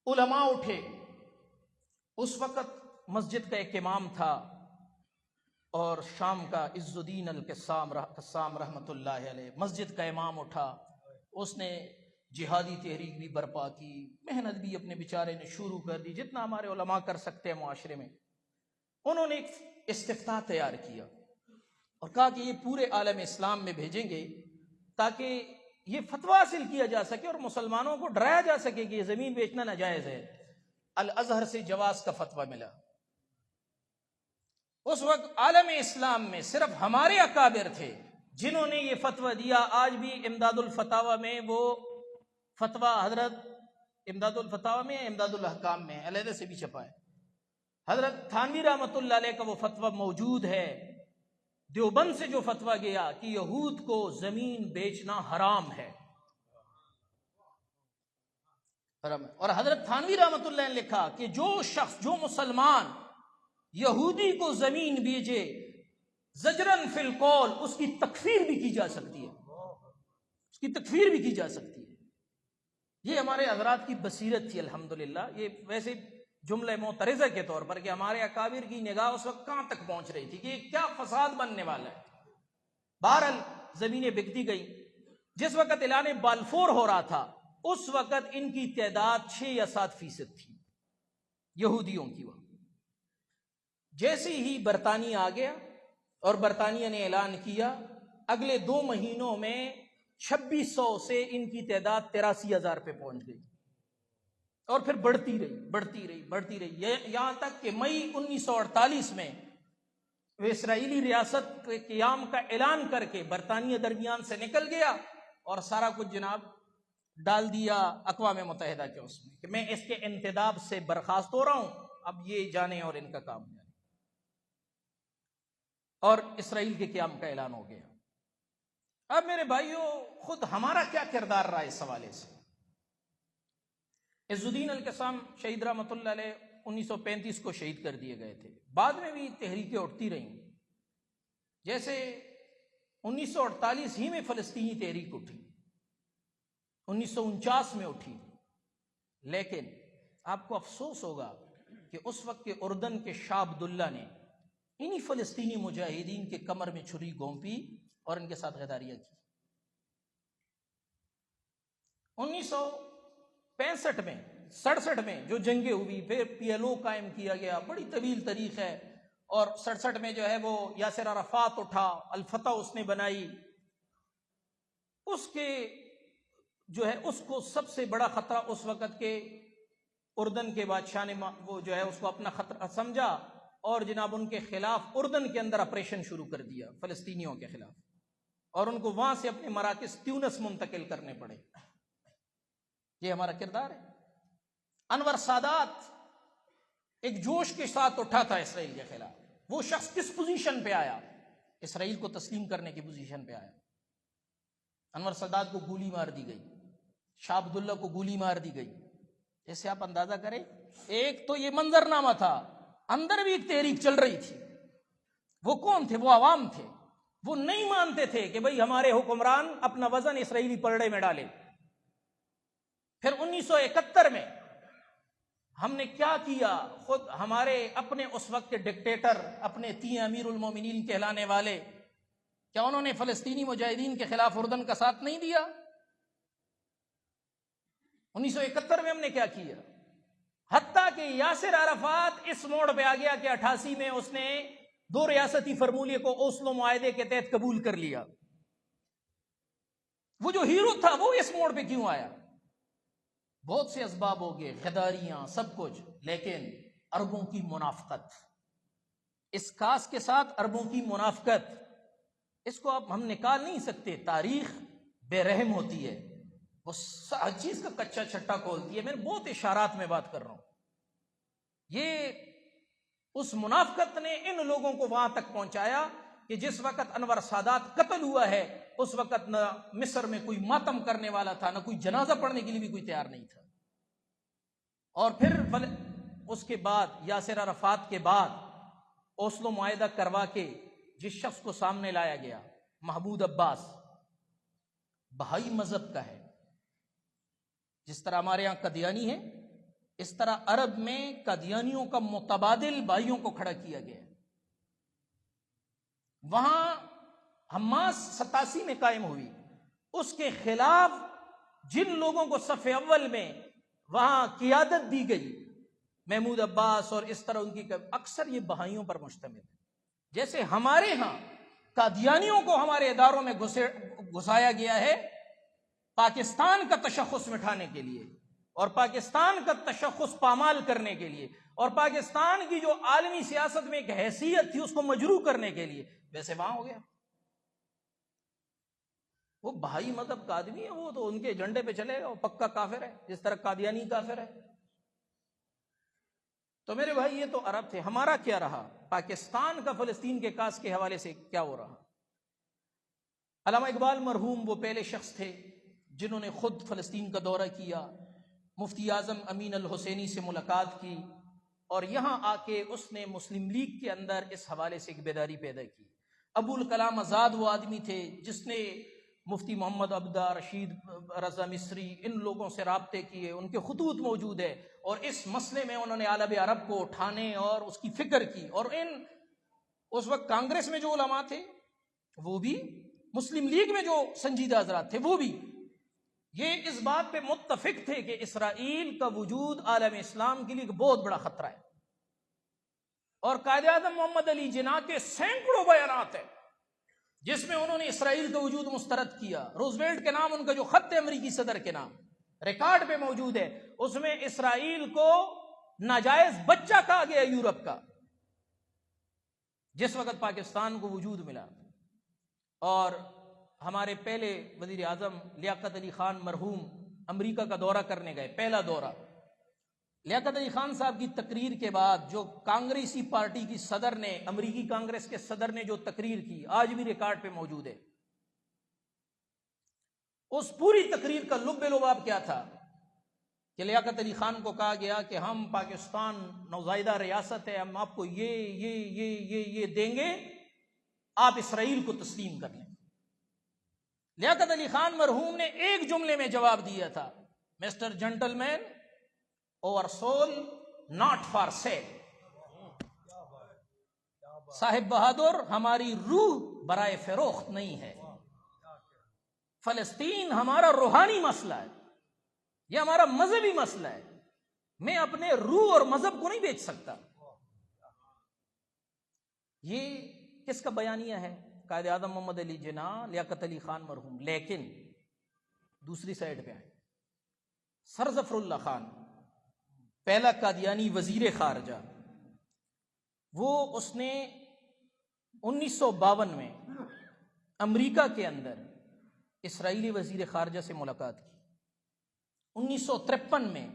علماء اٹھے. اس وقت مسجد کا ایک امام تھا اور شام کا عز الدین القسام رحمۃ اللہ علیہ، مسجد کا امام اٹھا. اس نے جہادی تحریک بھی برپا کی، محنت بھی اپنے بیچارے نے شروع کر دی جتنا ہمارے علماء کر سکتے ہیں معاشرے میں. انہوں نے ایک استفتاء تیار کیا اور کہا کہ یہ پورے عالم اسلام میں بھیجیں گے تاکہ یہ فتویٰ حاصل کیا جا سکے اور مسلمانوں کو ڈرایا جا سکے کہ یہ زمین بیچنا ناجائز ہے. الازہر سے جواز کا فتویٰ ملا. اس وقت عالم اسلام میں صرف ہمارے اکابر تھے جنہوں نے یہ فتویٰ دیا. آج بھی امداد الفتاوی میں وہ فتویٰ، حضرت امداد الفتاوی میں امداد الاحکام میں علیحدہ سے بھی چھپا ہے، حضرت تھانوی رحمۃ اللہ علیہ کا وہ فتویٰ موجود ہے. دیوبند سے جو فتویٰ گیا کہ یہود کو زمین بیچنا حرام ہے، اور حضرت تھانوی رحمۃ اللہ نے لکھا کہ جو شخص، جو مسلمان یہودی کو زمین بیچے زجرن فی القول، اس کی تکفیر بھی کی جا سکتی ہے، اس کی تکفیر بھی کی جا سکتی ہے. یہ ہمارے حضرات کی بصیرت تھی الحمدللہ. یہ ویسے جملہ معترضہ کے طور پر کہ ہمارے اکابر کی نگاہ اس وقت کہاں تک پہنچ رہی تھی کہ یہ کیا فساد بننے والا ہے. بہرحال زمینیں بکتی گئی. جس وقت اعلان بالفور ہو رہا تھا اس وقت ان کی تعداد 6 یا 7% تھی یہودیوں کی. وہاں جیسے ہی برطانیہ آ گیا اور برطانیہ نے اعلان کیا، اگلے 2 مہینوں میں 2600 سے ان کی تعداد 83,000 پہ پہنچ گئی اور پھر بڑھتی رہی یہاں تک کہ مئی 1948 میں وہ اسرائیلی ریاست کے قیام کا اعلان کر کے برطانیہ درمیان سے نکل گیا اور سارا کچھ جناب ڈال دیا اقوام متحدہ کے اس میں کہ میں اس کے انتداب سے برخاست ہو رہا ہوں، اب یہ جانے اور ان کا کام جانے. اور اسرائیل کے قیام کا اعلان ہو گیا. اب میرے بھائیوں، خود ہمارا کیا کردار رہا اس حوالے سے؟ عز الدین القسام شہید رحمۃ اللہ علیہ 1935 کو شہید کر دیے گئے تھے. بعد میں بھی تحریکیں اٹھتی رہیں، جیسے 1948 ہی میں فلسطینی تحریک اٹھی، 1949 میں اٹھی. لیکن آپ کو افسوس ہوگا کہ اس وقت کے اردن کے شاہ عبداللہ نے انہی فلسطینی مجاہدین کے کمر میں چھری گھونپی اور ان کے ساتھ غداریاں کی. 1965 میں 67 میں جو جنگیں ہوئی، پھر PLO قائم کیا گیا، بڑی طویل تاریخ ہے. اور 67 میں جو ہے وہ یاسر عرفات اٹھا، الفتح اس نے بنائی. اس کے جو ہے اس کو سب سے بڑا خطرہ اس وقت کے اردن کے بادشاہ نے وہ جو ہے اس کو اپنا خطرہ سمجھا اور جناب ان کے خلاف اردن کے اندر آپریشن شروع کر دیا فلسطینیوں کے خلاف، اور ان کو وہاں سے اپنے مراکز تیونس منتقل کرنے پڑے. یہ ہمارا کردار ہے. انور سادات ایک جوش کے ساتھ اٹھا تھا اسرائیل کے خلاف. وہ شخص کس پوزیشن پہ آیا؟ اسرائیل کو تسلیم کرنے کی پوزیشن پہ آیا. انور سادات کو گولی مار دی گئی، شاہ عبداللہ کو گولی مار دی گئی. جیسے آپ اندازہ کریں، ایک تو یہ منظرنامہ تھا، اندر بھی ایک تحریک چل رہی تھی. وہ کون تھے؟ وہ عوام تھے. وہ نہیں مانتے تھے کہ بھئی ہمارے حکمران اپنا وزن اسرائیلی پلڑے میں ڈالے. پھر 1971 میں ہم نے کیا کیا؟ خود ہمارے اپنے اس وقت کے ڈکٹیٹر، اپنے 3 امیر المومنین کہلانے والے، کیا انہوں نے فلسطینی مجاہدین کے خلاف اردن کا ساتھ نہیں دیا؟ 1971 میں ہم نے کیا کیا؟ حتیٰ کہ یاسر عرفات اس موڑ پہ آ گیا کہ 88 میں اس نے 2 ریاستی فرمولیے کو اوسلو معاہدے کے تحت قبول کر لیا. وہ جو ہیرو تھا وہ اس موڑ پہ کیوں آیا؟ بہت سے اسباب ہو گئے، غداریاں، سب کچھ، لیکن عربوں کی منافقت، اس کاس کے ساتھ عربوں کی منافقت، اس کو اب ہم نکال نہیں سکتے. تاریخ بے رحم ہوتی ہے، وہ ہر چیز کا کچا چھٹا کھولتی ہے. میں بہت اشارات میں بات کر رہا ہوں. یہ اس منافقت نے ان لوگوں کو وہاں تک پہنچایا کہ جس وقت انور سادات قتل ہوا ہے اس وقت نہ مصر میں کوئی ماتم کرنے والا تھا، نہ کوئی جنازہ پڑھنے کے لیے بھی کوئی تیار نہیں تھا. اور پھر اس کے بعد یاسر عرفات کے بعد اوسلو معاہدہ کروا کے جس شخص کو سامنے لایا گیا، محمود عباس، بہائی مذہب کا ہے. جس طرح ہمارے یہاں قادیانی ہے، اس طرح عرب میں قادیانیوں کا متبادل بھائیوں کو کھڑا کیا گیا. وہاں حماس 87 میں قائم ہوئی، اس کے خلاف جن لوگوں کو صف اول میں وہاں قیادت دی گئی، محمود عباس اور اس طرح ان کی اکثر یہ بہائیوں پر مشتمل ہے. جیسے ہمارے ہاں قادیانیوں کو ہمارے اداروں میں گھسایا گیا ہے پاکستان کا تشخص مٹھانے کے لیے اور پاکستان کا تشخص پامال کرنے کے لیے اور پاکستان کی جو عالمی سیاست میں ایک حیثیت تھی اس کو مجروح کرنے کے لیے، ویسے وہاں ہو گیا. وہ بھائی مذہب کا آدمی ہے، وہ تو ان کے ایجنڈے پہ چلے گا، وہ پکا کافر ہے، جس طرح قادیانی کافر ہے. تو میرے بھائی یہ تو عرب تھے. ہمارا کیا رہا؟ پاکستان کا فلسطین کے کاس کے حوالے سے کیا ہو رہا؟ علامہ اقبال مرحوم وہ پہلے شخص تھے جنہوں نے خود فلسطین کا دورہ کیا، مفتی اعظم امین الحسینی سے ملاقات کی، اور یہاں آ کے اس نے مسلم لیگ کے اندر اس حوالے سے ایک بیداری پیدا کی. ابو الکلام آزاد وہ آدمی تھے جس نے مفتی محمد عبدہ، رشید رضا مصری، ان لوگوں سے رابطے کیے، ان کے خطوط موجود ہے، اور اس مسئلے میں انہوں نے عالم عرب کو اٹھانے اور اس کی فکر کی. اور اس وقت کانگریس میں جو علماء تھے وہ بھی، مسلم لیگ میں جو سنجیدہ حضرات تھے وہ بھی، یہ اس بات پہ متفق تھے کہ اسرائیل کا وجود عالم اسلام کے لیے ایک بہت بڑا خطرہ ہے. اور قائد اعظم محمد علی جناح کے سینکڑوں بیانات ہیں جس میں انہوں نے اسرائیل کا وجود مسترد کیا. روزویلٹ کے نام ان کا جو خط ہے امریکی صدر کے نام ریکارڈ پہ موجود ہے، اس میں اسرائیل کو ناجائز بچہ کہا گیا یورپ کا جس وقت پاکستان کو وجود ملا. اور ہمارے پہلے وزیر اعظم لیاقت علی خان مرحوم امریکہ کا دورہ کرنے گئے، پہلا دورہ. لیاقت علی خان صاحب کی تقریر کے بعد جو کانگریسی پارٹی کی صدر نے، امریکی کانگریس کے صدر نے جو تقریر کی، آج بھی ریکارڈ پہ موجود ہے. اس پوری تقریر کا لب لباب کیا تھا کہ لیاقت علی خان کو کہا گیا کہ ہم پاکستان نوزائیدہ ریاست ہے، ہم آپ کو یہ دیں گے، آپ اسرائیل کو تسلیم کر لیں. لیاقت علی خان مرحوم نے ایک جملے میں جواب دیا تھا، mister gentleman, our soul not for sale. صاحب بہادر، ہماری روح برائے فروخت نہیں ہے. فلسطین ہمارا روحانی مسئلہ ہے، یہ ہمارا مذہبی مسئلہ ہے، میں اپنے روح اور مذہب کو نہیں بیچ سکتا. یہ کس کا بیانیہ ہے؟ قائد اعظم محمد علی جناح، لیاقت علی خان مرحوم. لیکن دوسری سائیڈ پہ آئے، سر ظفر اللہ خان، پہلا قادیانی وزیر خارجہ، اس نے 1952 میں امریکہ کے اندر اسرائیلی وزیر خارجہ سے ملاقات کی. 1953 میں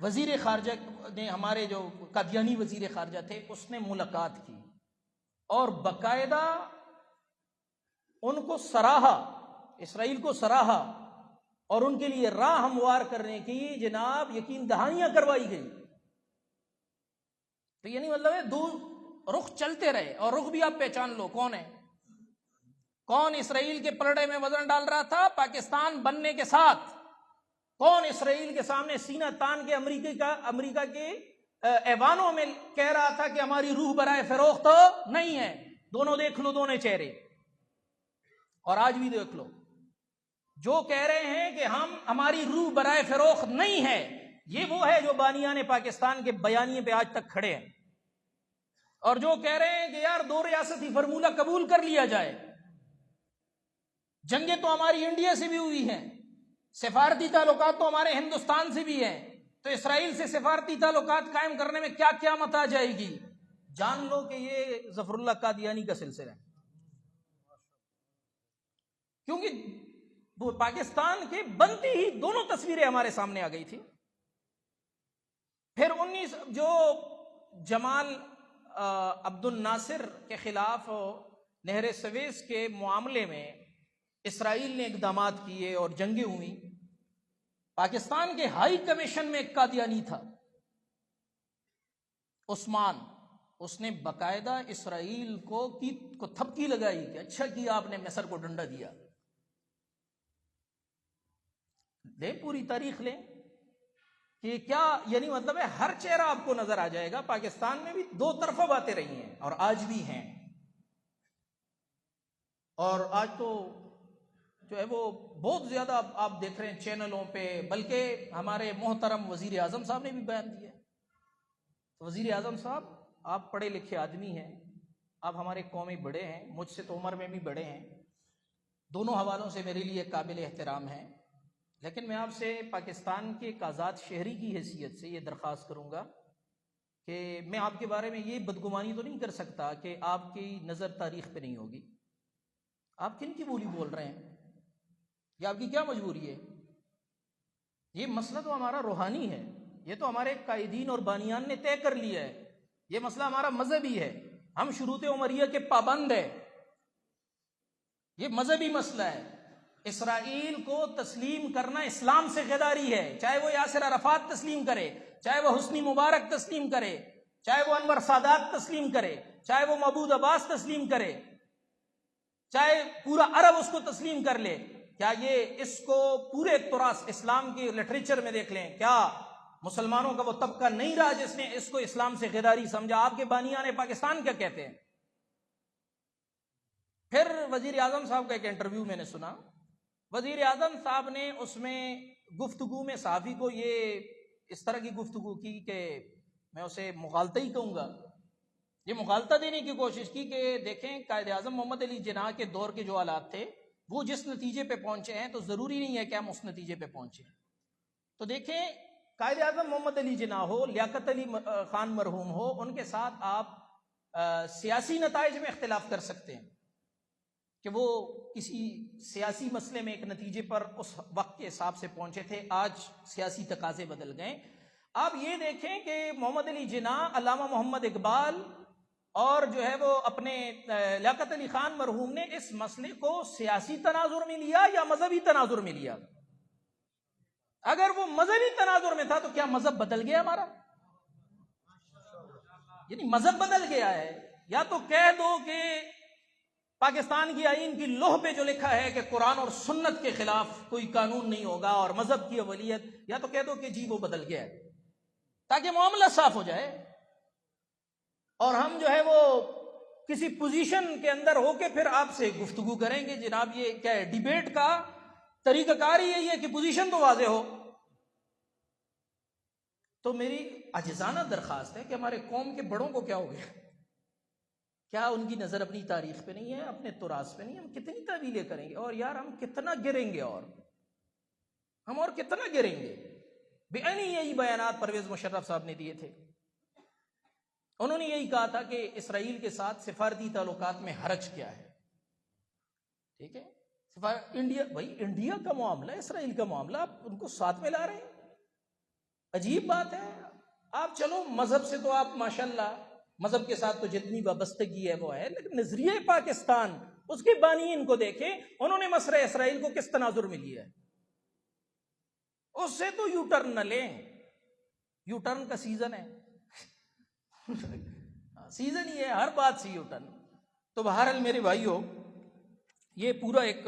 وزیر خارجہ نے، ہمارے جو قادیانی وزیر خارجہ تھے، اس نے ملاقات کی اور باقاعدہ ان کو سراہا، اسرائیل کو سراہا، اور ان کے لیے راہ ہموار کرنے کی جناب یقین دہانیاں کروائی گئی. تو یہ نہیں مطلب ہے دو رخ چلتے رہے، اور رخ بھی آپ پہچان لو کون ہے. کون اسرائیل کے پلڑے میں وزن ڈال رہا تھا پاکستان بننے کے ساتھ؟ کون اسرائیل کے سامنے سینہ تان کے امریکہ کے ایوانوں میں کہہ رہا تھا کہ ہماری روح برائے فروخت نہیں ہے؟ دونوں دیکھ لو، دونوں چہرے. اور آج بھی دیکھ لو، جو کہہ رہے ہیں کہ ہماری روح برائے فروخت نہیں ہے، یہ وہ ہے جو بانیان پاکستان کے بیانیے پہ آج تک کھڑے ہیں. اور جو کہہ رہے ہیں کہ یار دو ریاستی فارمولہ قبول کر لیا جائے. جنگیں تو ہماری انڈیا سے بھی ہوئی ہیں، سفارتی تعلقات تو ہمارے ہندوستان سے بھی ہیں، تو اسرائیل سے سفارتی تعلقات قائم کرنے میں کیا قیامت آ جائے گی. جان لو کہ یہ ظفر اللہ قادیانی کا سلسلہ ہے. کیونکہ وہ پاکستان کے بنتی ہی دونوں تصویریں ہمارے سامنے آ گئی تھی. پھر جو جمال عبد الناصر کے خلاف نہر سویس کے معاملے میں اسرائیل نے اقدامات کیے اور جنگیں ہوئی، پاکستان کے ہائی کمیشن میں ایک قادیانی تھا عثمان، اس نے باقاعدہ اسرائیل کو تھپکی لگائی کہ اچھا کیا آپ نے مصر کو ڈنڈا دیا. لیں پوری تاریخ لیں کہ کیا یعنی مطلب ہے ہر چہرہ آپ کو نظر آ جائے گا. پاکستان میں بھی دو طرفہ باتیں رہی ہیں اور آج بھی ہیں, اور آج تو جو ہے وہ بہت زیادہ آپ دیکھ رہے ہیں چینلوں پہ, بلکہ ہمارے محترم وزیر اعظم صاحب نے بھی بیان دیا. وزیر اعظم صاحب, آپ پڑھے لکھے آدمی ہیں, آپ ہمارے قومی بڑے ہیں, مجھ سے تو عمر میں بھی بڑے ہیں, دونوں حوالوں سے میرے لیے قابل احترام ہیں, لیکن میں آپ سے پاکستان کے ایک آزاد شہری کی حیثیت سے یہ درخواست کروں گا کہ میں آپ کے بارے میں یہ بدگمانی تو نہیں کر سکتا کہ آپ کی نظر تاریخ پہ نہیں ہوگی. آپ کن کی بولی بول رہے ہیں؟ یہ آپ کی کیا مجبوری ہے؟ یہ مسئلہ تو ہمارا روحانی ہے, یہ تو ہمارے قائدین اور بانیان نے طے کر لیا ہے, یہ مسئلہ ہمارا مذہبی ہے, ہم شروط عمریہ کے پابند ہیں, یہ مذہبی مسئلہ ہے. اسرائیل کو تسلیم کرنا اسلام سے غداری ہے, چاہے وہ یاسر عرفات تسلیم کرے, چاہے وہ حسنی مبارک تسلیم کرے, چاہے وہ انور سادات تسلیم کرے, چاہے وہ محمود عباس تسلیم کرے, چاہے پورا عرب اس کو تسلیم کر لے. کیا یہ اس کو پورے تراث اسلام کی لٹریچر میں دیکھ لیں, کیا مسلمانوں کا وہ طبقہ نہیں رہا جس نے اس کو اسلام سے غداری سمجھا؟ آپ کے بانیان پاکستان کیا کہتے ہیں؟ پھر وزیر اعظم صاحب کا ایک انٹرویو میں نے سنا, وزیر اعظم صاحب نے اس میں گفتگو میں صحافی کو یہ اس طرح کی گفتگو کی کہ میں اسے مغالطہ ہی کہوں گا, یہ مغالطہ دینے کی کوشش کی کہ دیکھیں قائد اعظم محمد علی جناح کے دور کے جو حالات تھے وہ جس نتیجے پہ پہنچے ہیں تو ضروری نہیں ہے کہ ہم اس نتیجے پہ پہنچے. تو دیکھیں قائد اعظم محمد علی جناح ہو, لیاقت علی خان مرحوم ہو, ان کے ساتھ آپ سیاسی نتائج میں اختلاف کر سکتے ہیں کہ وہ کسی سیاسی مسئلے میں ایک نتیجے پر اس وقت کے حساب سے پہنچے تھے, آج سیاسی تقاضے بدل گئے. آپ یہ دیکھیں کہ محمد علی جناح, علامہ محمد اقبال اور جو ہے وہ اپنے لیاقت علی خان مرحوم نے اس مسئلے کو سیاسی تناظر میں لیا یا مذہبی تناظر میں لیا؟ اگر وہ مذہبی تناظر میں تھا تو کیا مذہب بدل گیا ہمارا؟ یعنی مذہب بدل گیا ہے؟ یا تو کہہ دو کہ پاکستان کی آئین کی لوح پہ جو لکھا ہے کہ قرآن اور سنت کے خلاف کوئی قانون نہیں ہوگا اور مذہب کی اولیت, یا تو کہہ دو کہ جی وہ بدل گیا ہے, تاکہ معاملہ صاف ہو جائے اور ہم جو ہے وہ کسی پوزیشن کے اندر ہو کے پھر آپ سے گفتگو کریں گے. جناب یہ کیا ہے, ڈیبیٹ کا طریقہ کار ہی یہی ہے کہ پوزیشن تو واضح ہو. تو میری عاجزانہ درخواست ہے کہ ہمارے قوم کے بڑوں کو کیا ہو گیا, کیا ان کی نظر اپنی تاریخ پہ نہیں ہے, اپنے تراث پہ نہیں ہے؟ ہم کتنی تعویلیں کریں گے, اور یار ہم کتنا گریں گے, اور ہم اور کتنا گریں گے. بے یہی بیانات پرویز مشرف صاحب نے دیے تھے, انہوں نے یہی کہا تھا کہ اسرائیل کے ساتھ سفارتی تعلقات میں حرج کیا ہے. ٹھیک ہے, انڈیا, بھائی انڈیا کا معاملہ, اسرائیل کا معاملہ, آپ ان کو ساتھ میں لا رہے ہیں, عجیب بات ہے. آپ چلو مذہب سے تو آپ ماشاءاللہ مذہب کے ساتھ تو جتنی وابستگی ہے وہ ہے, لیکن نظریہ پاکستان, اس کے بانیین کو دیکھیں, انہوں نے مسئلہ اسرائیل کو کس تناظر میں لیا ہے. اس سے تو یو ٹرن نہ لیں, یو ٹرن کا سیزن ہے, سیزن ہی ہے ہر بات سے یو ٹرن. تو بہرحال میرے بھائیوں, یہ پورا ایک